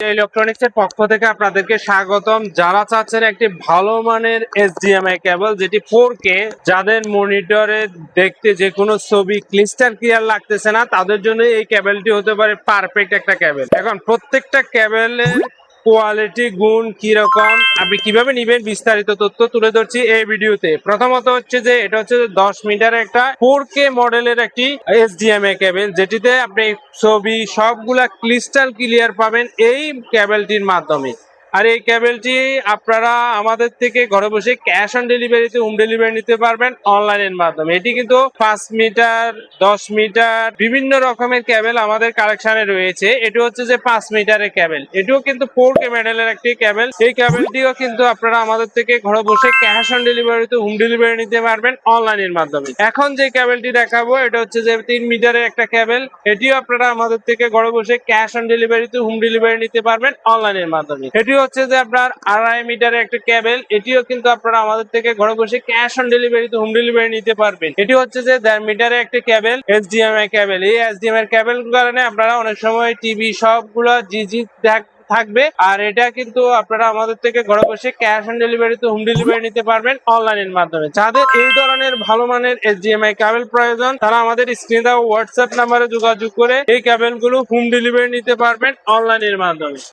Electronics এর পক্ষ থেকে আপনাদেরকে স্বাগতম। যারা চাচ্ছেন একটি ভালো মানের এইচডিএমআই কেবল যেটি 4K, যাদের মনিটরে দেখতে যে কোনো ছবি ক্রিস্টাল ক্লিয়ার লাগতেছে না, তাদের জন্য এই কেবলটি হতে পারে পারফেক্ট একটা কেবল। এখন প্রত্যেকটা কেবলের কোয়ালিটি গুণ কিরকম, আপনি কিভাবে নিবেন, বিস্তারিত তথ্য তুলে ধরছি এই ভিডিওতে। প্রথমত হচ্ছে যে এটা হচ্ছে 10 মিটারের একটা 4K মডেলের একটি এইচডিএমআই কেবল, যেটিতে আপনি ছবি সবগুলা ক্রিস্টাল ক্লিয়ার পাবেন এই কেবলটির মাধ্যমে। আর এই কেবলটি আপনারা আমাদের থেকে ঘরে বসে ক্যাশ অন ডেলিভারিতে হোম ডেলিভারি নিতে পারবেন অনলাইনের মাধ্যমে। এটি কিন্তু 5 মিটার, 10 মিটার বিভিন্ন রকমের কেবল আমাদের কালেকশনে রয়েছে। এটি হচ্ছে যে 5 মিটারের কেবল, এটিও কিন্তু 4K মডেলের একটি কেবল। এই কেবলটিও কিন্তু আপনারা আমাদের থেকে ঘরে বসে ক্যাশ অন ডেলিভারিতে হোম ডেলিভারি নিতে পারবেন অনলাইনের মাধ্যমে। এখন যে কেবলটি দেখাবো এটা হচ্ছে যে 3 মিটারের একটা কেবল, এটিও আপনারা আমাদের থেকে ঘরে বসে ক্যাশ অন ডেলিভারিতে হোম ডেলিভারি নিতে পারবেন অনলাইনের মাধ্যমে। এটি হচ্ছে যে আপনার 2.5 মিটারের একটা কেবল, এটিও কিন্তু আপনারা আমাদের থেকে ঘরে বসে ক্যাশ অন ডেলিভারিতে হোম ডেলিভারি নিতে পারবেন। এটি হচ্ছে যে 1.5 মিটারের একটা কেবল, এইচডিএমআই কেবল। এই এইচডিএমআই কেবল কারণে আপনারা অনেক সময় টিভি সবগুলো জিজি থাকবে। আর এটা কিন্তু আপনারা আমাদের থেকে ঘরে বসে ক্যাশ অন ডেলিভারিতে হোম ডেলিভারি নিতে পারবেন অনলাইনের মাধ্যমে। যাদের এই ধরনের ভালো মানের এইচডিএমআই কেবল প্রয়োজন, তারা আমাদের স্ক্রিনে দেওয়া হোয়াটসঅ্যাপ নাম্বারে যোগাযোগ করে এই কেবলগুলো হোম ডেলিভারি নিতে পারবেন অনলাইনের মাধ্যমে।